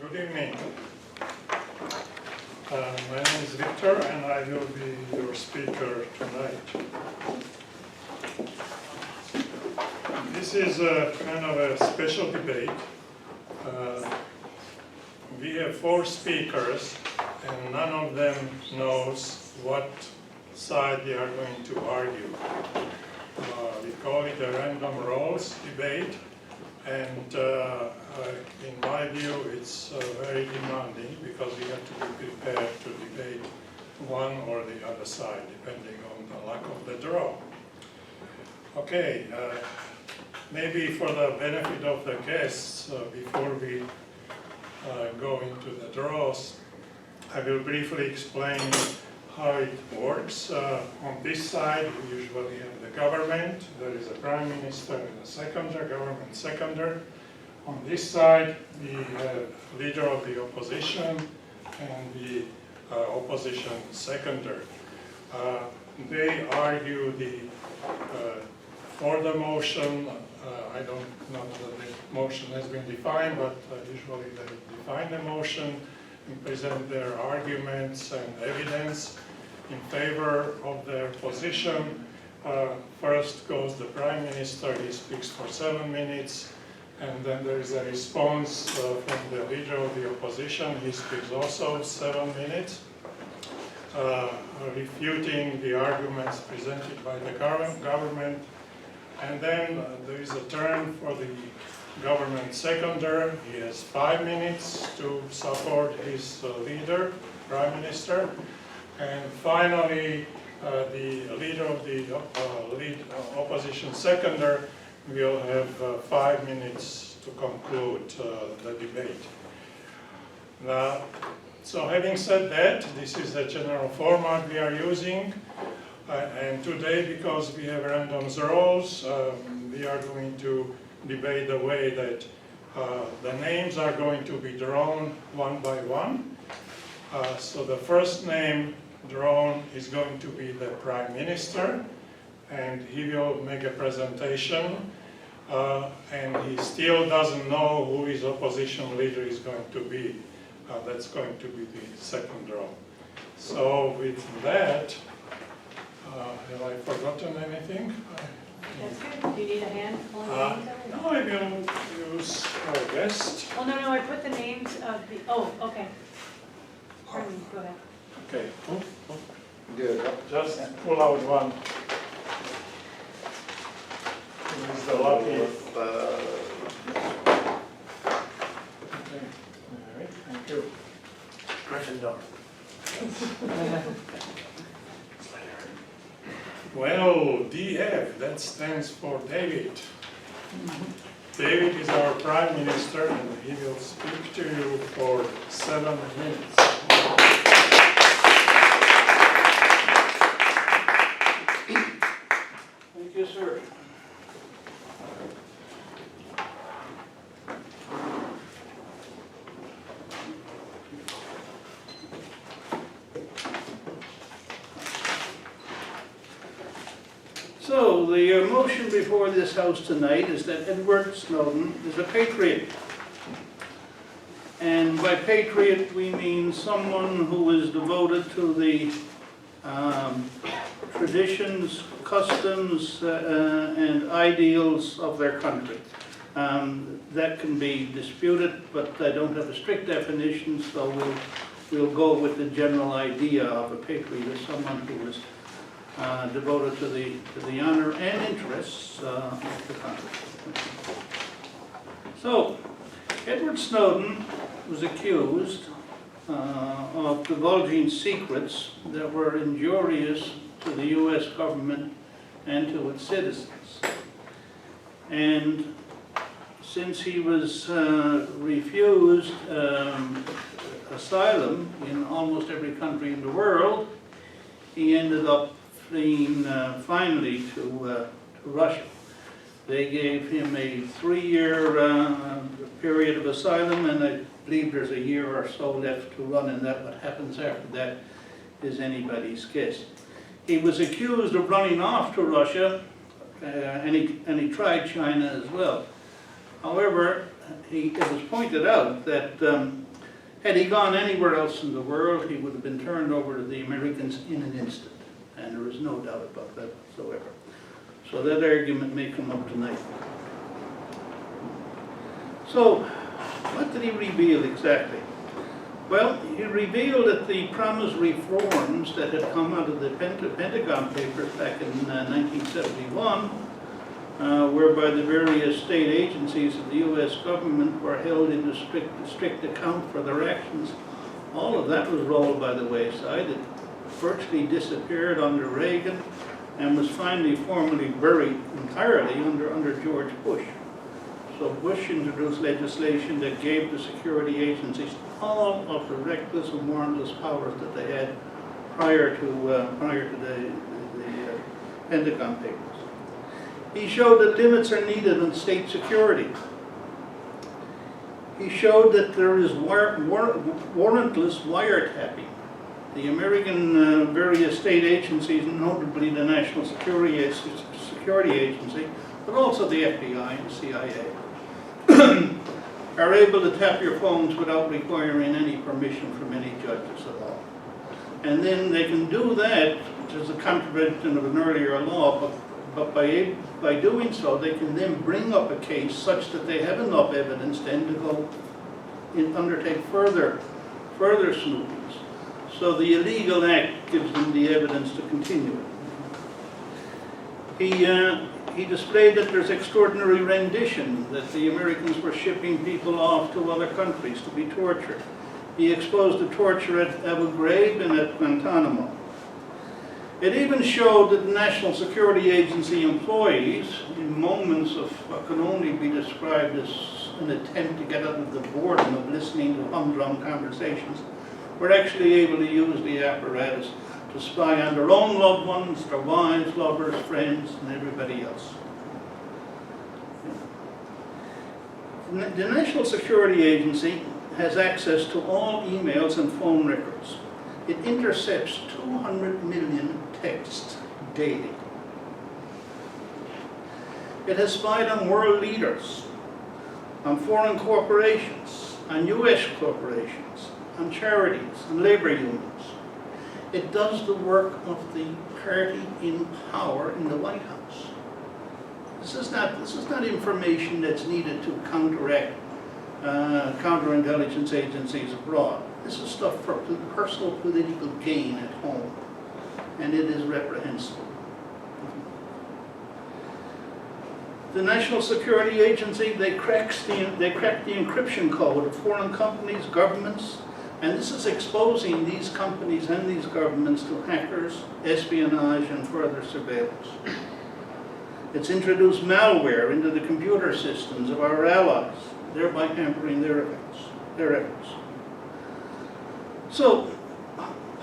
Good evening. My name is Victor and I will be your speaker tonight. This is a kind of a special debate. We have 4 speakers and none of them knows what side they are going to argue. We call it a random roles debate, and in my view it's very demanding because we have to be prepared to debate one or the other side depending on the luck of the draw. Okay, maybe for the benefit of the guests, before we go into the draws, I will briefly explain how it works. On this side, we usually have the government. There is a prime minister and a seconder, government seconder. On this side, we have leader of the opposition and the opposition seconder. They argue for the motion. I don't know that the motion has been defined, but usually they define the motion and present their arguments and evidence in favor of their position. First goes the Prime Minister, he speaks for 7 minutes, and then there is a response from the leader of the opposition, he speaks also 7 minutes, refuting the arguments presented by the government. And then there is a turn for the government seconder. He has 5 minutes to support his leader, Prime Minister. And finally, the leader of the opposition seconder will have 5 minutes to conclude the debate. Now, so having said that, this is the general format we are using. And today, because we have random roles, we are going to debate the way that the names are going to be drawn one by one. So the first name drawn is going to be the Prime Minister, and he will make a presentation, and he still doesn't know who his opposition leader is going to be. That's going to be the second draw. So with that, have I forgotten anything? That's good. Do you need a hand pulling the names out? No, I will use our guest. Oh, no, I put the names of the, oh, okay. Pardon me, go ahead. Okay, Good. just pull out one. Who is the lucky? Okay, all right, thank you. Gryffindor. Well, DF, that stands for David. David is our Prime Minister and he will speak to you for 7 minutes. Thank you, sir. So, the motion before this House tonight is that Edward Snowden is a patriot. And by patriot, we mean someone who is devoted to the traditions, customs, and ideals of their country. That can be disputed, but I don't have a strict definition, so we'll go with the general idea of a patriot as someone who is devoted to the honor and interests of the country. So, Edward Snowden was accused of divulging secrets that were injurious to the U.S. government and to its citizens. And since he was refused asylum in almost every country in the world, he ended up fleeing finally to Russia. They gave him a 3-year period of asylum, and I believe there's a year or so left to run, and that what happens after that is anybody's guess. He was accused of running off to Russia, and he tried China as well. However, it was pointed out that had he gone anywhere else in the world, he would have been turned over to the Americans in an instant. And there is no doubt about that whatsoever. So that argument may come up tonight. So, what did he reveal exactly? Well, he revealed that the promised reforms that had come out of the Pentagon Papers back in 1971, whereby the various state agencies of the U.S. government were held into strict account for their actions, all of that was rolled by the wayside. It virtually disappeared under Reagan and was finally formally buried entirely under George Bush. So Bush introduced legislation that gave the security agencies all of the reckless and warrantless powers that they had prior to the Pentagon Papers. He showed that limits are needed on state security. He showed that there is warrantless wiretapping. The American various state agencies, notably the National Security Agency, but also the FBI and CIA, are able to tap your phones without requiring any permission from any judges at all. And then they can do that, which is a contravention of an earlier law, but by doing so, they can then bring up a case such that they have enough evidence then to go and undertake further snoopings. So the illegal act gives them the evidence to continue it. He displayed that there's extraordinary rendition, that the Americans were shipping people off to other countries to be tortured. He exposed the torture at Abu Ghraib and at Guantanamo. It even showed that the National Security Agency employees, in moments of what can only be described as an attempt to get out of the boredom of listening to humdrum conversations, were actually able to use the apparatus to spy on their own loved ones, their wives, lovers, friends, and everybody else. The National Security Agency has access to all emails and phone records. It intercepts 200 million texts daily. It has spied on world leaders, on foreign corporations, on US corporations, on charities, and labor unions. It does the work of the party in power in the White House. This is not information that's needed to counteract counterintelligence agencies abroad. This is stuff for personal political gain at home, and it is reprehensible. The National Security Agency, they cracked the encryption code of foreign companies, governments, and this is exposing these companies and these governments to hackers, espionage, and further surveillance. It's introduced malware into the computer systems of our allies, thereby hampering their efforts. So,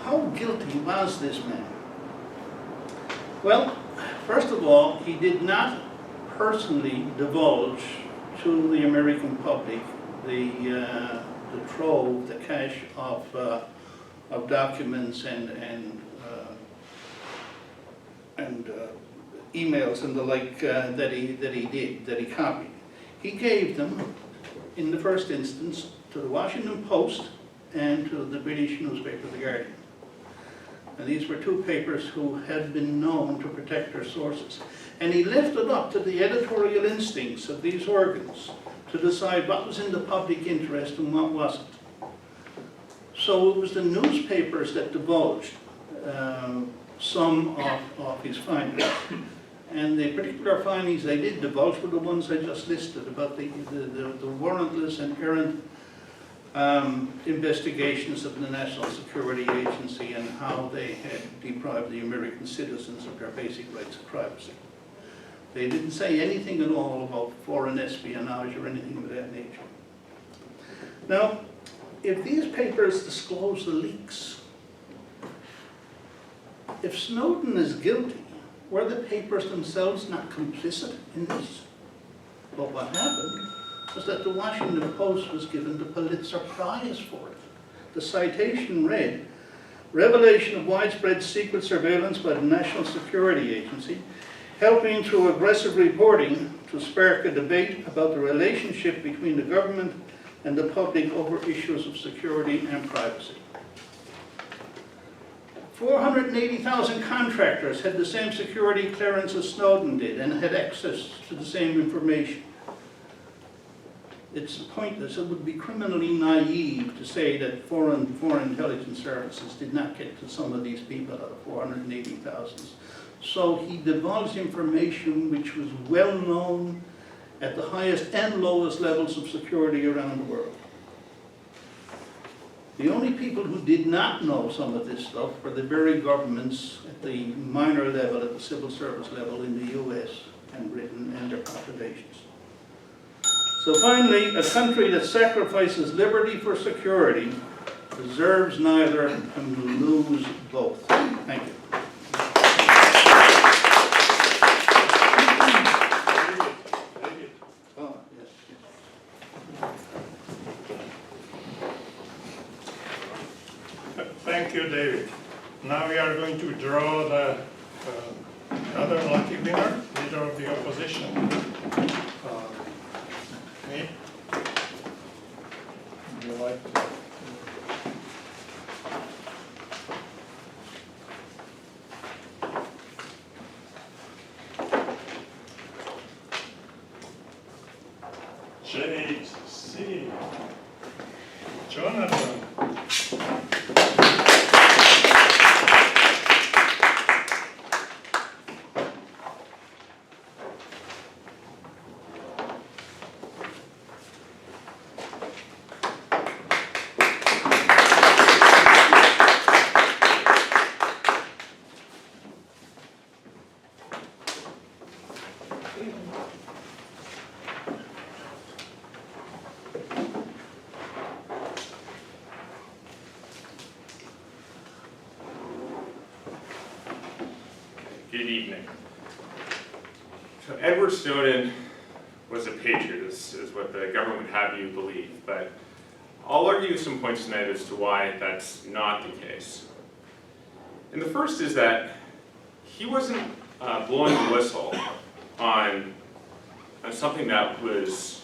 how guilty was this man? Well, first of all, he did not personally divulge to the American public the trove, the cache of documents and emails and the like that he copied. He gave them, in the first instance, to the Washington Post and to the British newspaper, The Guardian. And these were two papers who had been known to protect their sources. And he left it up to the editorial instincts of these organs to decide what was in the public interest and what wasn't. So it was the newspapers that divulged some of his findings. And the particular findings they did divulge were the ones I just listed about the warrantless and errant investigations of the National Security Agency and how they had deprived the American citizens of their basic rights of privacy. They didn't say anything at all about foreign espionage or anything of that nature. Now, if these papers disclose the leaks, if Snowden is guilty, were the papers themselves not complicit in this? But what happened was that the Washington Post was given the Pulitzer Prize for it. The citation read, "Revelation of widespread secret surveillance by the National Security Agency helping through aggressive reporting to spark a debate about the relationship between the government and the public over issues of security and privacy. 480,000 contractors had the same security clearance as Snowden did and had access to the same information. It's pointless, it would be criminally naive to say that foreign intelligence services did not get to some of these people out of 480,000. So he divulged information which was well known at the highest and lowest levels of security around the world. The only people who did not know some of this stuff were the very governments at the minor level, at the civil service level in the US and Britain and their populations. So finally, a country that sacrifices liberty for security deserves neither and will lose both. Thank you. Oh, yes. Thank you, David. Now we are going to draw the other lucky winner, leader of the opposition. Me? Would you like to? JC. Jonathan. Good evening. So Edward Snowden was a patriot, is what the government would have you believe, but I'll argue some points tonight as to why that's not the case. And the first is that he wasn't blowing the whistle on something that was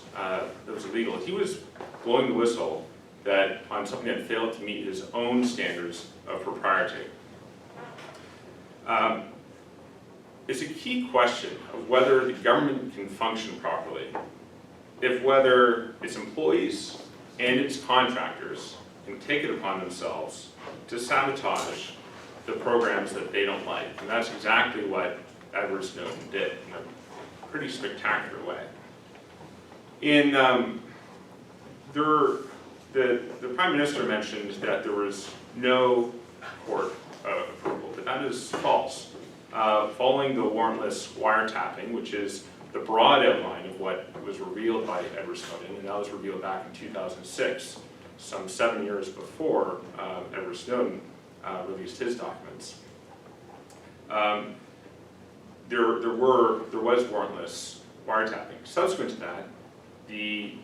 illegal. He was blowing the whistle on something that failed to meet his own standards of propriety. It's a key question of whether the government can function properly if whether its employees and its contractors can take it upon themselves to sabotage the programs that they don't like. And that's exactly what Edward Snowden did in a pretty spectacular way. The Prime Minister mentioned that there was no court approval, but that is false. Following the warrantless wiretapping, which is the broad outline of what was revealed by Edward Snowden, and that was revealed back in 2006, some 7 years before Edward Snowden released his documents. There was warrantless wiretapping. Subsequent to that, the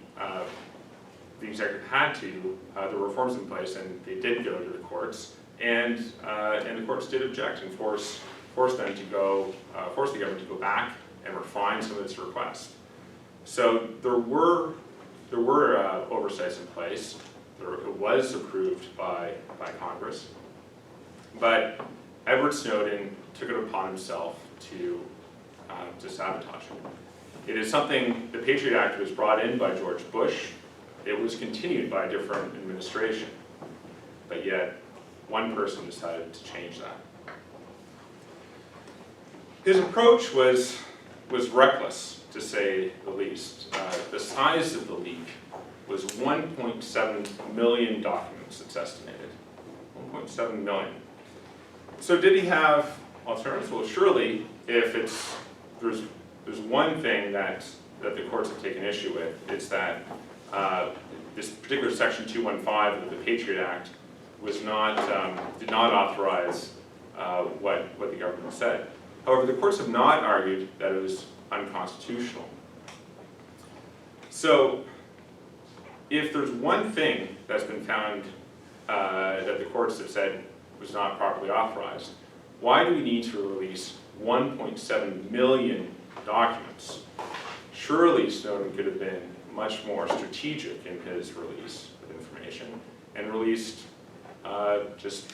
executive had to, there were reforms in place, and they did go to the courts, and the courts did object and force the government to go back and refine some of its requests. So there were oversights in place. It was approved by Congress, but Edward Snowden took it upon himself to sabotage it. It is something, the Patriot Act was brought in by George Bush. It was continued by a different administration, but yet one person decided to change that. His approach was reckless, to say the least. The size of the leak was 1.7 million documents, it's estimated. 1.7 million. So did he have alternatives? Well, surely, if there's one thing that the courts have taken issue with, it's that this particular Section 215 of the Patriot Act was not, did not authorize what the government said. However, the courts have not argued that it was unconstitutional. So, if there's one thing that's been found that the courts have said was not properly authorized, why do we need to release 1.7 million documents. Surely Snowden could have been much more strategic in his release of information and released just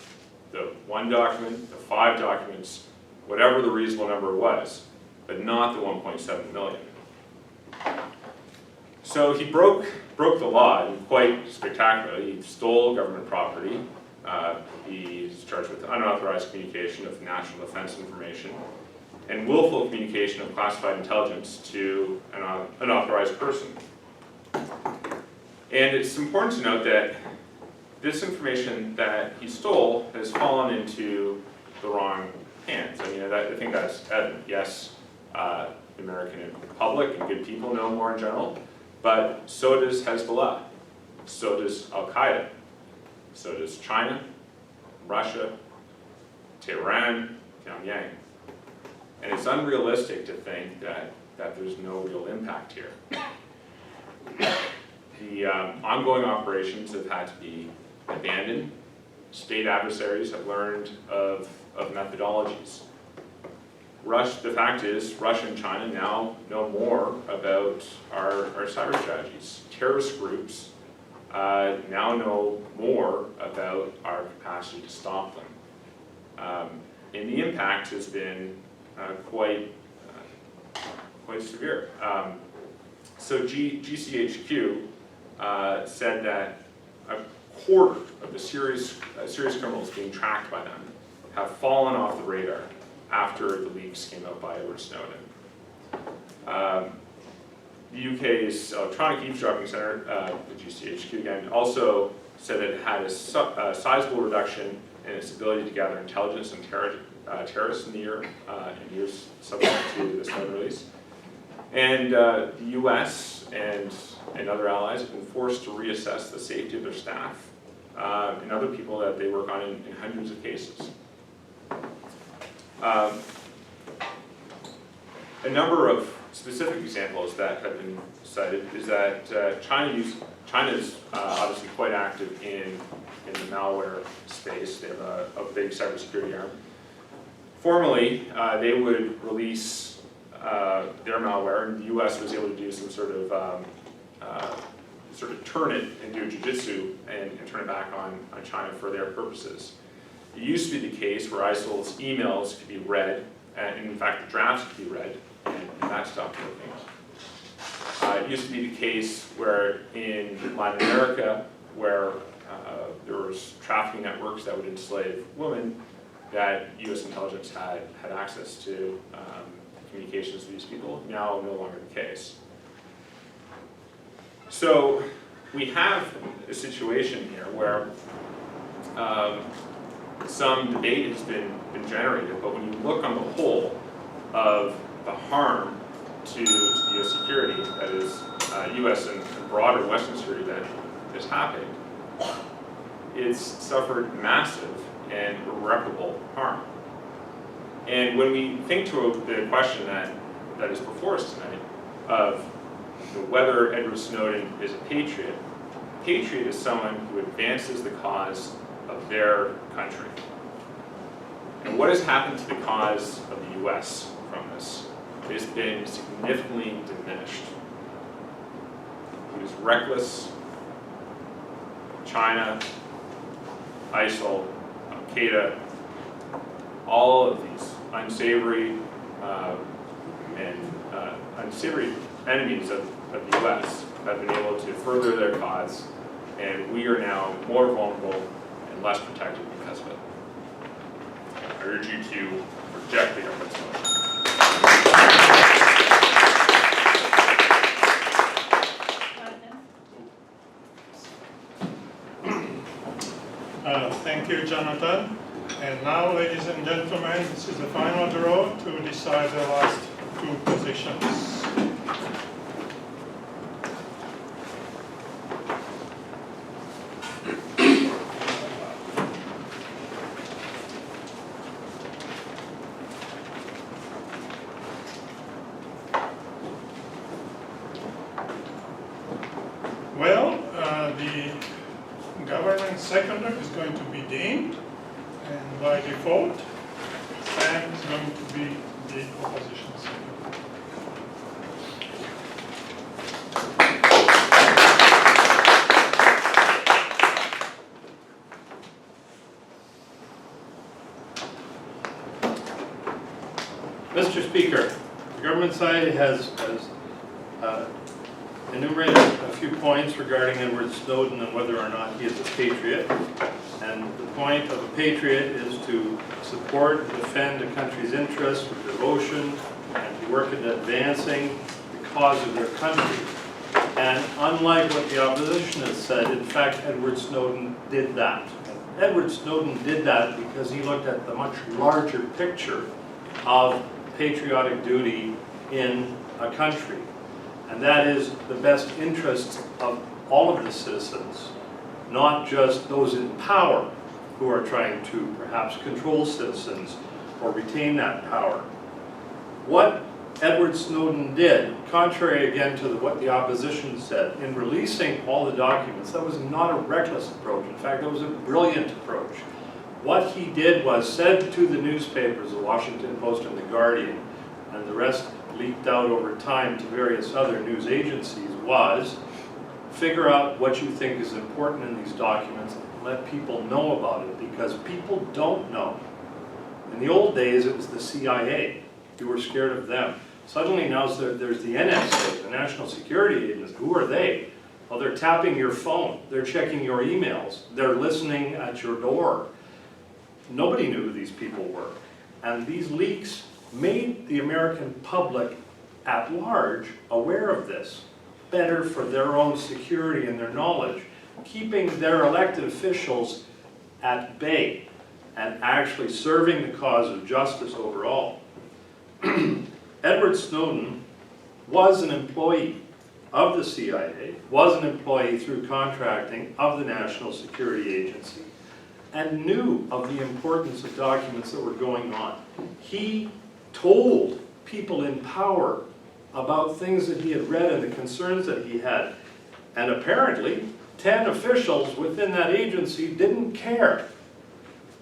the 1 document, the 5 documents, whatever the reasonable number was, but not the 1.7 million. So he broke the law quite spectacularly. He stole government property. He's charged with unauthorized communication of national defense information and willful communication of classified intelligence to an unauthorized person. And it's important to note that this information that he stole has fallen into the wrong hands. I mean, I think that's evident. Yes, the American public and good people know more in general, but so does Hezbollah, so does Al-Qaeda, so does China, Russia, Tehran, Pyongyang. And it's unrealistic to think that there's no real impact here. The ongoing operations have had to be abandoned. State adversaries have learned of methodologies. The fact is, Russia and China now know more about our cyber strategies. Terrorist groups now know more about our capacity to stop them. And the impact has been quite severe. So GCHQ said that a quarter of the serious criminals being tracked by them have fallen off the radar after the leaks came out by Edward Snowden. The UK's Electronic Eavesdropping Centre, the GCHQ again, also said that it had a sizable reduction in its ability to gather intelligence on terrorists in the years subsequent to the Snowden release. And the US and other allies have been forced to reassess the safety of their staff and other people that they work on in hundreds of cases. A number of specific examples that have been cited is that China is obviously quite active in the malware space. They have a big cybersecurity arm. Formerly, they would release their malware, and the U.S. was able to do some sort of turn it and do jujitsu and turn it back on China for their purposes. It used to be the case where ISIL's emails could be read, and in fact the drafts could be read, and that stopped working. It used to be the case where in Latin America, where there was trafficking networks that would enslave women, that U.S. intelligence had access to communications with these people. Now no longer the case. So we have a situation here where some debate has been generated, but when you look on the whole of the harm to U.S. security, that is U.S. and broader Western security that has happened, it's suffered massive and irreparable harm. And when we think to the question that is before us tonight of whether Edward Snowden is a patriot, patriot is someone who advances the cause of their country. And what has happened to the cause of the U.S. from this? It has been significantly diminished. He was reckless. China, ISIL, Al-Qaeda, all of these unsavory unsavory enemies of the U.S. have been able to further their cause, and we are now more vulnerable and less protected because of it. I urge you to reject the government's motion. Thank you, Jonathan. And now, ladies and gentlemen, this is the final draw to decide the last two positions. Well, the government seconder is going to be Dean, and by default, Sam is going to be the opposition seconder. Mr. Speaker, the government side has enumerated a few points regarding Edward Snowden and whether or not he is a patriot. And the point of a patriot is to support and defend a country's interests with devotion and to work in advancing the cause of their country. And unlike what the opposition has said, in fact, Edward Snowden did that. Edward Snowden did that because he looked at the much larger picture of patriotic duty in a country. And that is the best interests of all of the citizens, not just those in power who are trying to perhaps control citizens or retain that power. What Edward Snowden did, contrary again to what the opposition said, in releasing all the documents, that was not a reckless approach. In fact, that was a brilliant approach. What he did was said to the newspapers, the Washington Post and the Guardian, and the rest leaked out over time to various other news agencies, was figure out what you think is important in these documents and let people know about it, because people don't know. In the old days, it was the CIA. You were scared of them. Suddenly now there's the NSA, the National Security Agency. Who are they? Well, they're tapping your phone. They're checking your emails. They're listening at your door. Nobody knew who these people were. And these leaks made the American public at large aware of this, better for their own security and their knowledge, keeping their elected officials at bay and actually serving the cause of justice overall. Edward Snowden was an employee of the CIA, was an employee through contracting of the National Security Agency, and knew of the importance of documents that were going on. He told people in power about things that he had read and the concerns that he had. And apparently, 10 officials within that agency didn't care.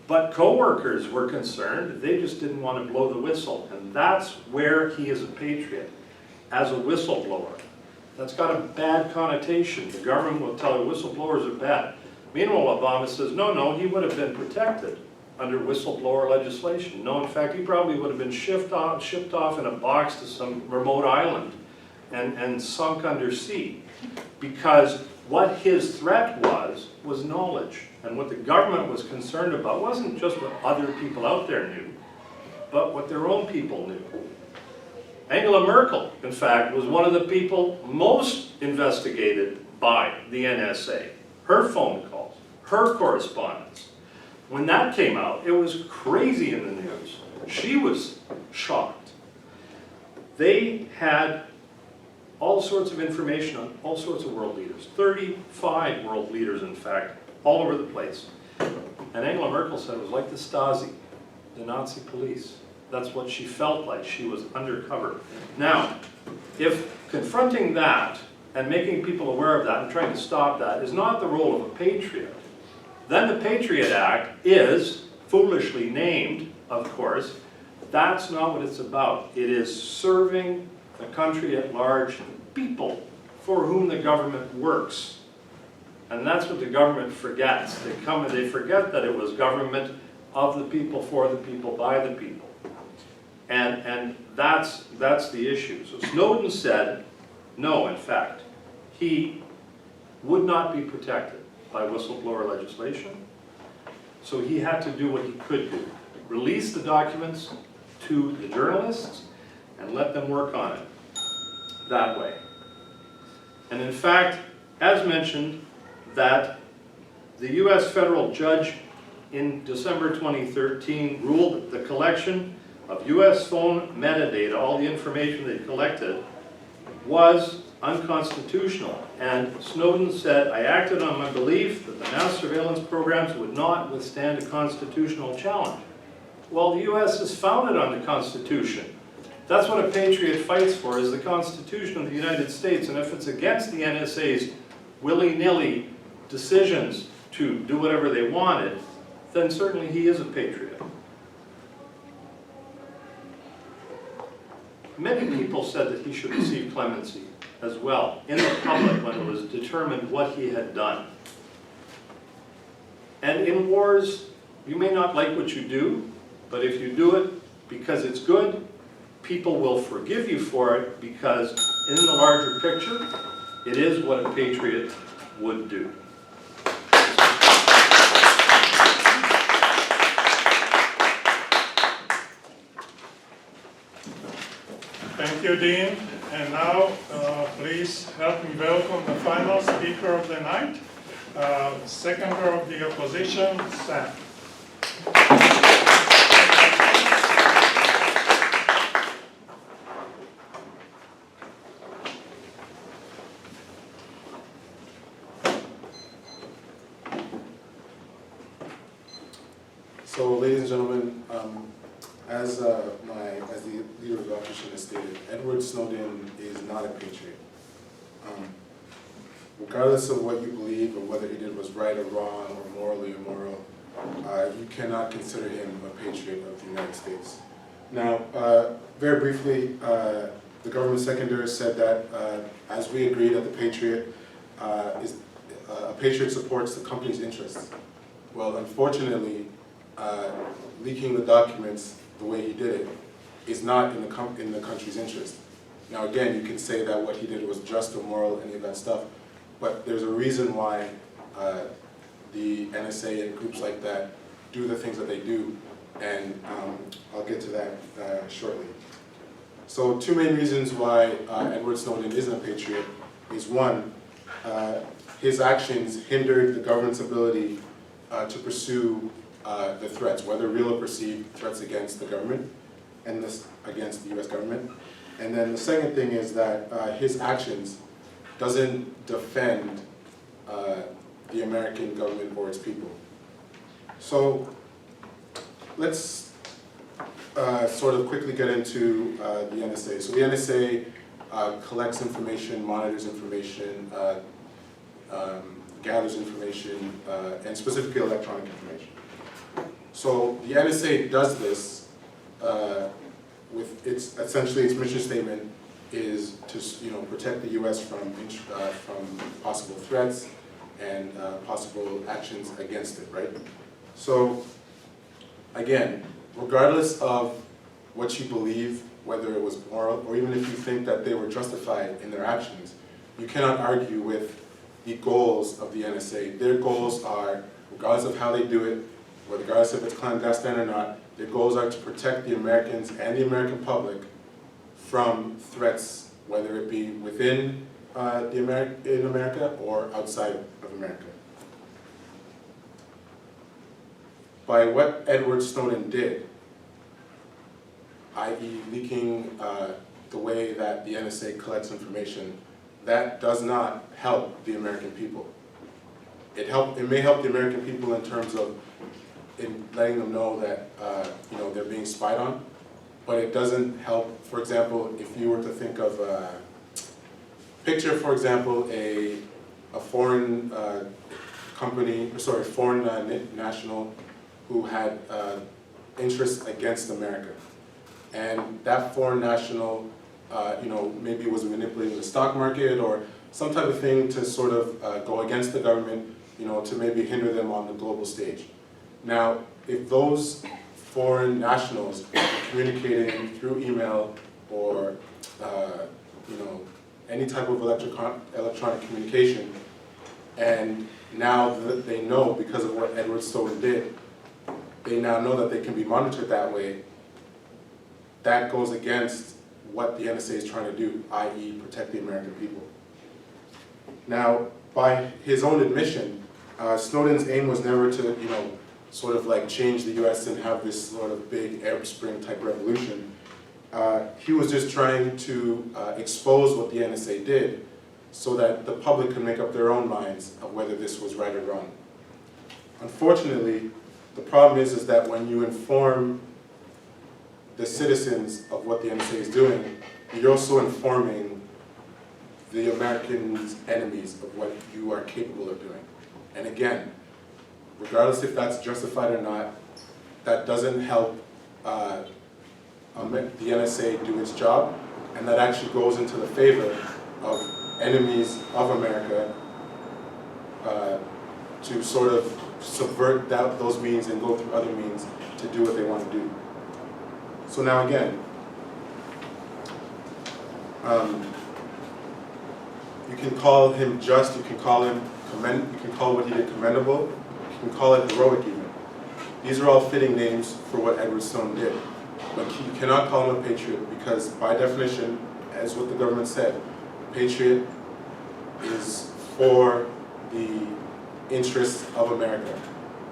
But co-workers were concerned. They just didn't want to blow the whistle. And that's where he is a patriot, as a whistleblower. That's got a bad connotation. The government will tell you whistleblowers are bad. Meanwhile, Obama says, no, he would have been protected under whistleblower legislation. No, in fact, he probably would have been shipped off in a box to some remote island and sunk under sea. Because what his threat was knowledge. And what the government was concerned about wasn't just what other people out there knew, but what their own people knew. Angela Merkel, in fact, was one of the people most investigated by the NSA. Her phone calls, her correspondence. When that came out, it was crazy in the news. She was shocked. They had all sorts of information on all sorts of world leaders, 35 world leaders, in fact, all over the place. And Angela Merkel said it was like the Stasi, the Nazi police. That's what she felt like. She was undercover. Now, if confronting that and making people aware of that and trying to stop that is not the role of a patriot, then the Patriot Act is foolishly named, of course. That's not what it's about. It is serving the country at large, the people for whom the government works. And that's what the government forgets. They come and they forget that it was government of the people, for the people, by the people. And that's the issue. So Snowden said, no, in fact, he would not be protected by whistleblower legislation. So he had to do what he could do. Release the documents to the journalists and let them work on it that way. And in fact, as mentioned, that the US federal judge in December 2013 ruled that the collection of US phone metadata, all the information they collected, was unconstitutional. And Snowden said, I acted on my belief that the mass surveillance programs would not withstand a constitutional challenge. Well, the US is founded on the Constitution. That's what a patriot fights for, is the Constitution of the United States. And if it's against the NSA's willy-nilly decisions to do whatever they wanted, then certainly he is a patriot. many people said that he should receive clemency as well in the public when it was determined what he had done. And in wars, you may not like what you do, but if you do it because it's good, people will forgive you for it because in the larger picture, it is what a patriot would do. Thank you, Dean. And now, please help me welcome the final speaker of the night, seconder of the opposition, Sam. So, ladies and gentlemen, as the leader of the opposition has stated, Edward Snowden is not a patriot. Regardless of what you believe or whether he did was right or wrong or morally immoral, you cannot consider him a patriot of the United States. Now, very briefly, the government secondary said that as we agreed that the patriot a patriot supports the company's interests. Well, unfortunately, leaking the documents the way he did it is not in the country's interest. Now again, you can say that what he did was just or moral, any of that stuff, but there's a reason why the NSA and groups like that do the things that they do, and I'll get to that shortly. So 2 main reasons why Edward Snowden isn't a patriot is one, his actions hindered the government's ability to pursue the threats, whether real or perceived threats against the government and against the US government. And then the second thing is that his actions doesn't defend the American government or its people. So let's sort of quickly get into the NSA. So the NSA collects information, monitors information, gathers information, and specifically electronic information. So the NSA does this with essentially its mission statement is to protect the U.S. from possible threats and possible actions against it, right? So again, regardless of what you believe, whether it was moral or even if you think that they were justified in their actions, you cannot argue with the goals of the NSA. Their goals are, regardless of how they do it, regardless if it's clandestine or not, their goals are to protect the Americans and the American public from threats, whether it be within in America or outside of America. By what Edward Snowden did, i.e. leaking the way that the NSA collects information, that does not help the American people. It may help the American people in terms of letting them know that they're being spied on, but it doesn't help. For example, if you were to think of picture, for example, a foreign foreign national who had interests against America, and that foreign national, maybe was manipulating the stock market or some type of thing to sort of go against the government, to maybe hinder them on the global stage. Now, if those foreign nationals are communicating through email or any type of electronic communication, and now that they know because of what Edward Snowden did, they now know that they can be monitored that way, that goes against what the NSA is trying to do, i.e. protect the American people. Now, by his own admission, Snowden's aim was never to, sort of like change the US and have this sort of big Arab Spring type revolution. He was just trying to expose what the NSA did so that the public could make up their own minds of whether this was right or wrong. Unfortunately, the problem is that when you inform the citizens of what the NSA is doing, you're also informing the Americans' enemies of what you are capable of doing. And again, regardless if that's justified or not, that doesn't help the NSA do its job, and that actually goes into the favor of enemies of America to sort of subvert those means and go through other means to do what they want to do. So now again, you can call him just, you can call him you can call what he did commendable, you can call it heroic even. These are all fitting names for what Edward Snowden did. But you cannot call him a patriot because by definition, as what the government said, a patriot is for the interests of America.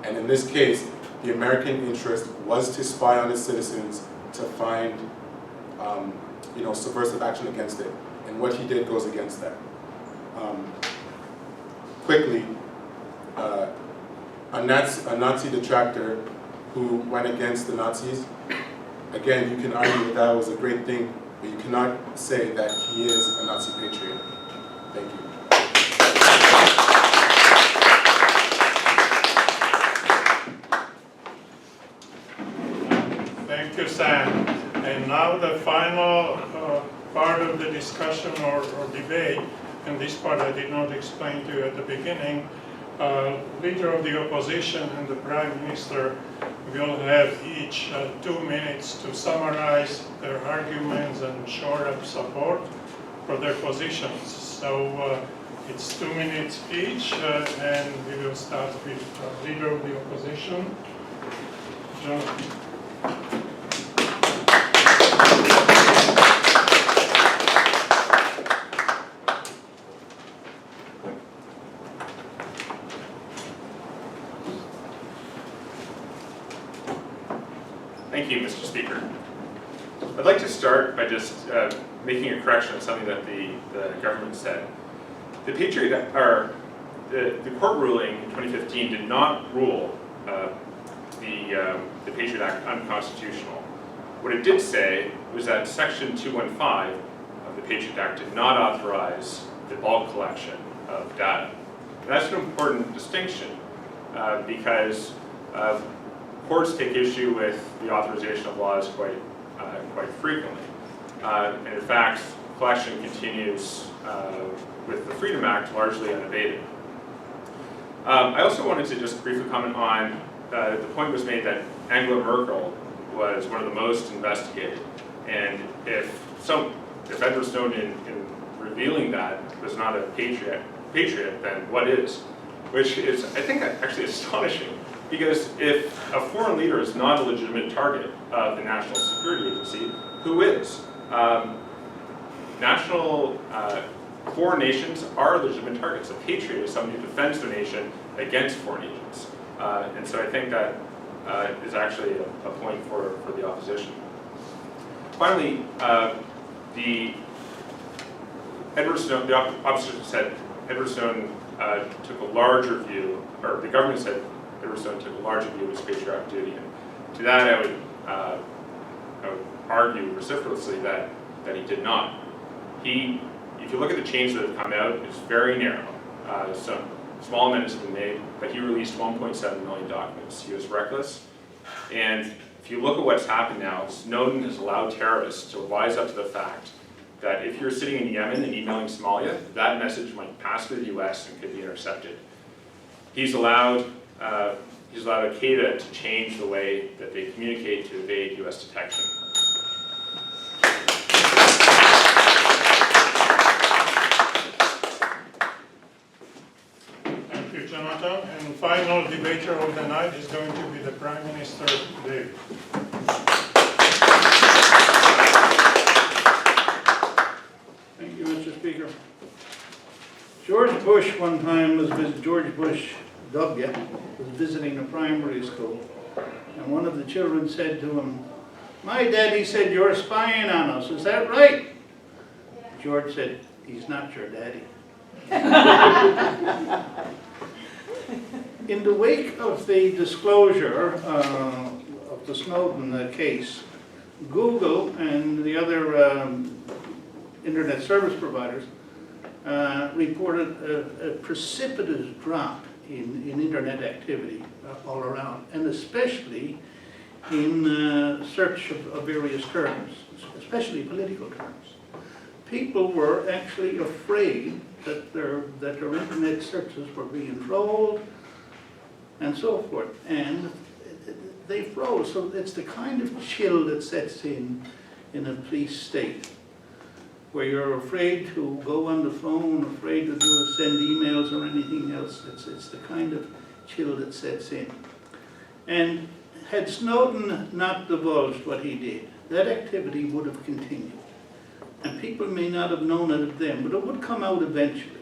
And in this case, the American interest was to spy on its citizens to find subversive action against it. And what he did goes against that. Quickly, a Nazi detractor who went against the Nazis, again, you can argue that that was a great thing, but you cannot say that he is a Nazi patriot. Thank you. Thank you, Sam. And now the final part of the discussion or debate, and this part I did not explain to you at the beginning. Leader of the opposition and the Prime Minister will have each 2 minutes to summarize their arguments and shore up support for their positions. So it's 2 minutes each, and we will start with Leader of the Opposition, Jonathan. Thank you, Mr. Speaker. I'd like to start by just making a correction of something that the government said. The Patriot, or the court ruling in 2015 did not rule the Patriot Act unconstitutional. What it did say was that Section 215 of the Patriot Act did not authorize the bulk collection of data. And that's an important distinction because courts take issue with the authorization of laws quite frequently. And in fact, collection continues with the Freedom Act largely unabated. I also wanted to just briefly comment on the point was made that Angela Merkel was one of the most investigated. And if Edward Snowden in revealing that was not a patriot, then what is? Which is, I think, actually astonishing. Because if a foreign leader is not a legitimate target of the National Security Agency, who is? Foreign nations are legitimate targets. A patriot is somebody who defends their nation against foreign agents. And so I think that is actually a point for the opposition. Finally, the opposition said Edward Snowden took a larger view, or the government said Edward Snowden took a larger view of his patriotic duty. And to that, I would argue vociferously that he did not. If you look at the changes that have come out, it's very narrow. Some small amendments have been made, but he released 1.7 million documents. He was reckless. And if you look at what's happened now, Snowden has allowed terrorists to wise up to the fact that if you're sitting in Yemen and emailing Somalia, that message might pass through the US and could be intercepted. He's allowed Al-Qaeda to change the way that they communicate to evade US detection. Thank you, Jonathan. And final debater of the night is going to be the Prime Minister, Dave. Thank you, Mr. Speaker. George Bush one time George Bush W. was visiting a primary school, and one of the children said to him, "My daddy said you're spying on us, is that right?" George said, "He's not your daddy." In the wake of the disclosure of the Snowden case, Google and the other internet service providers reported a precipitous drop in internet activity all around, and especially in search of various terms, especially political terms. people were actually afraid that their internet searches were being trolled and so forth, and they froze. So it's the kind of chill that sets in a police state, where you're afraid to go on the phone, afraid to send emails or anything else. It's the kind of chill that sets in. And had Snowden not divulged what he did, that activity would have continued. And people may not have known it then, but it would come out eventually.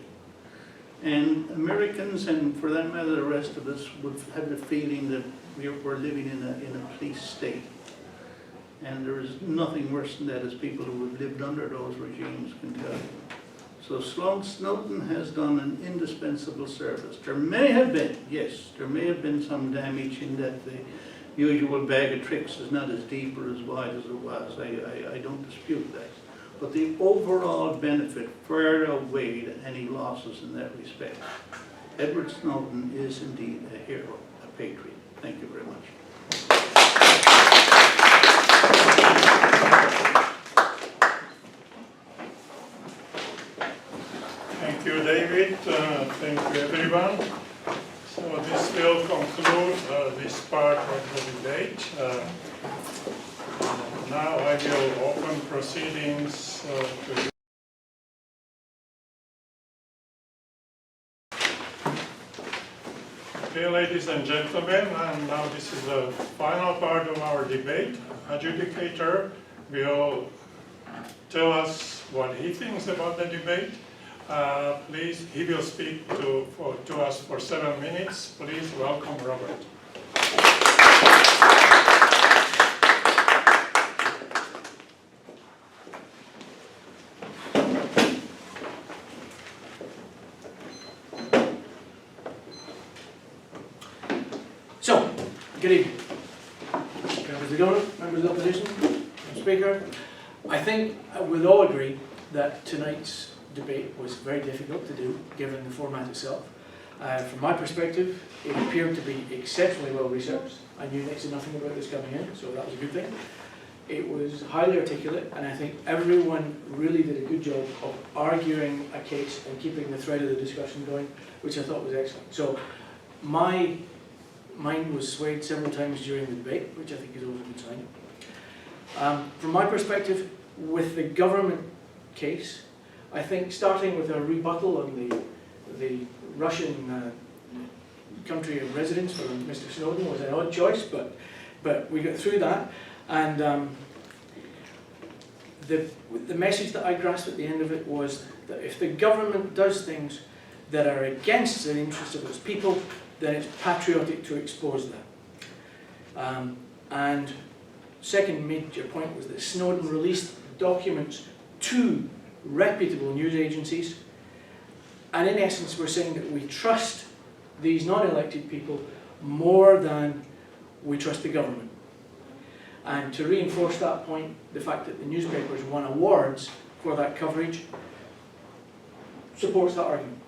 And Americans, and for that matter the rest of us, would have the feeling that we're living in a police state. And there is nothing worse than that, as people who have lived under those regimes can tell you. So Snowden has done an indispensable service. There may have been, yes, there may have been some damage in that the usual bag of tricks is not as deep or as wide as it was. I don't dispute that. But the overall benefit far outweighed any losses in that respect. Edward Snowden is indeed a hero, a patriot. Thank you very much. Thank you, David. Thank you, everyone. So this will conclude this part of the debate. Now I will open proceedings to Okay, ladies and gentlemen, and now this is the final part of our debate. Adjudicator will tell us what he thinks about the debate. Please, he will speak to us for 7 minutes. Please welcome Robert. So, good evening. Members of the government, members of the opposition, Mr. Speaker. I think we'll all agree that tonight's debate was very difficult to do, given the format itself. From my perspective, it appeared to be exceptionally well researched. I knew next to nothing about this coming in, so that was a good thing. It was highly articulate, and I think everyone really did a good job of arguing a case and keeping the thread of the discussion going, which I thought was excellent. So, my mind was swayed several times during the debate, which I think is always a good sign. From my perspective, with the government case, I think starting with a rebuttal on the Russian country of residence for Mr. Snowden was an odd choice, but we got through that. And the message that I grasped at the end of it was that if the government does things that are against the interests of its people, then it's patriotic to expose that. And second major point was that Snowden released documents to reputable news agencies, and in essence we're saying that we trust these non-elected people more than we trust the government. And to reinforce that point, the fact that the newspapers won awards for that coverage supports that argument.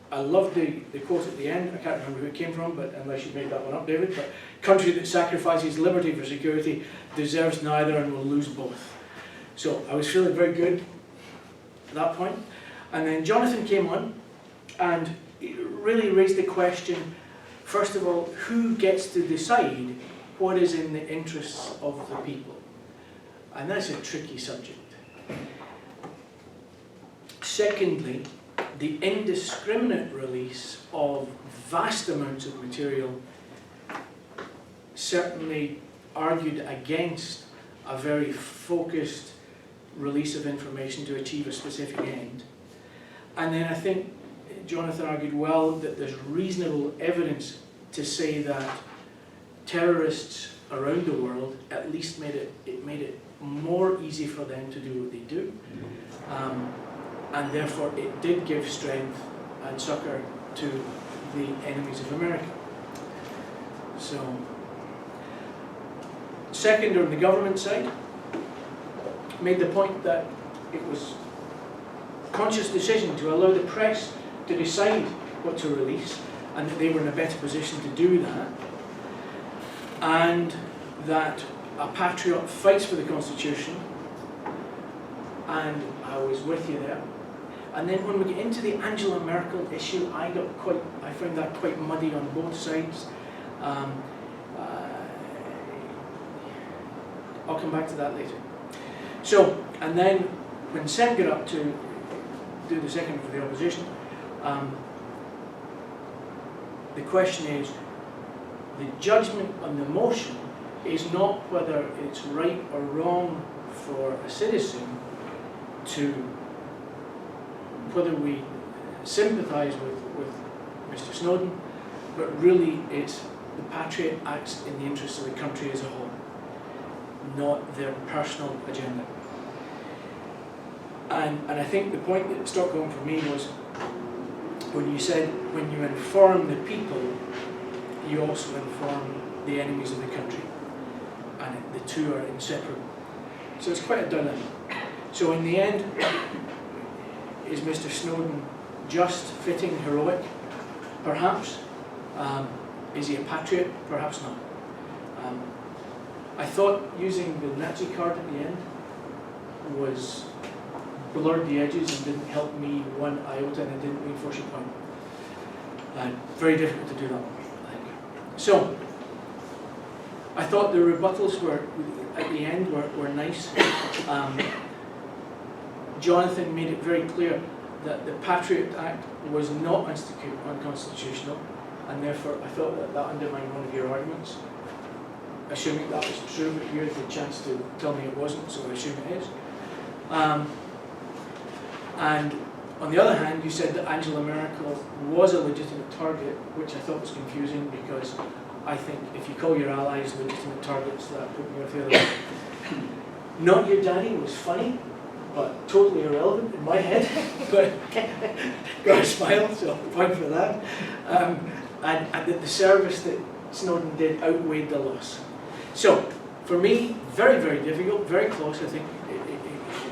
I love the quote at the end. I can't remember who it came from, but unless you made that one up, David. But country that sacrifices liberty for security deserves neither and will lose both. So I was feeling very good at that point. And then Jonathan came on and really raised the question, first of all, who gets to decide what is in the interests of the people? And that's a tricky subject. Secondly, the indiscriminate release of vast amounts of material certainly argued against a very focused release of information to achieve a specific end. And then I think Jonathan argued well that there's reasonable evidence to say that terrorists around the world at least made it more easy for them to do what they do. And therefore it did give strength and succor to the enemies of America. So, second, on the government side, made the point that it was a conscious decision to allow the press to decide what to release, and that they were in a better position to do that, and that a patriot fights for the Constitution, and I was with you there. And then when we get into the Angela Merkel issue, I found that quite muddy on both sides. I'll come back to that later. So, and then when Sam got up to do the second for the opposition, the question is, the judgment on the motion is not whether it's right or wrong for a citizen to, whether we sympathise with Mr. Snowden, but really it's the Patriot acts in the interests of the country as a whole, not their personal agenda. And I think the point that struck home for me was when you said, when you inform the people, you also inform the enemies of the country. And the two are inseparable. So it's quite a dilemma. So in the end, is Mr. Snowden just fitting heroic? Perhaps. Is he a patriot? Perhaps not. I thought using the Nazi card at the end was blurred the edges and didn't help me one iota, and it didn't reinforce your point. Very difficult to do that one, I think. So, I thought the rebuttals were, at the end, were nice. Jonathan made it very clear that the Patriot Act was not unconstitutional, and therefore I thought that undermined one of your arguments. Assuming that was true, but you had the chance to tell me it wasn't, so I assume it is. And on the other hand, you said that Angela Merkel was a legitimate target, which I thought was confusing, because I think if you call your allies legitimate targets, that put me off the other way. Not your daddy was funny, but totally irrelevant in my head. But got a smile, so point for that. And that the service that Snowden did outweighed the loss. So, for me, very, very difficult, very close. I think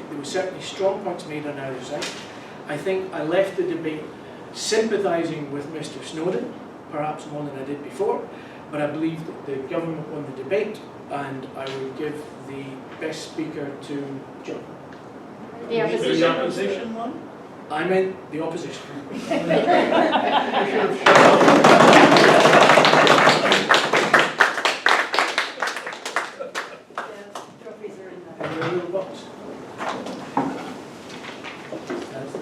there were certainly strong points made on either side. I think I left the debate sympathising with Mr. Snowden, perhaps more than I did before, but I believe that the government won the debate, and I would give the best speaker to John. The opposition. The opposition one? I meant the opposition. Trophies are in there. And your little box. That's the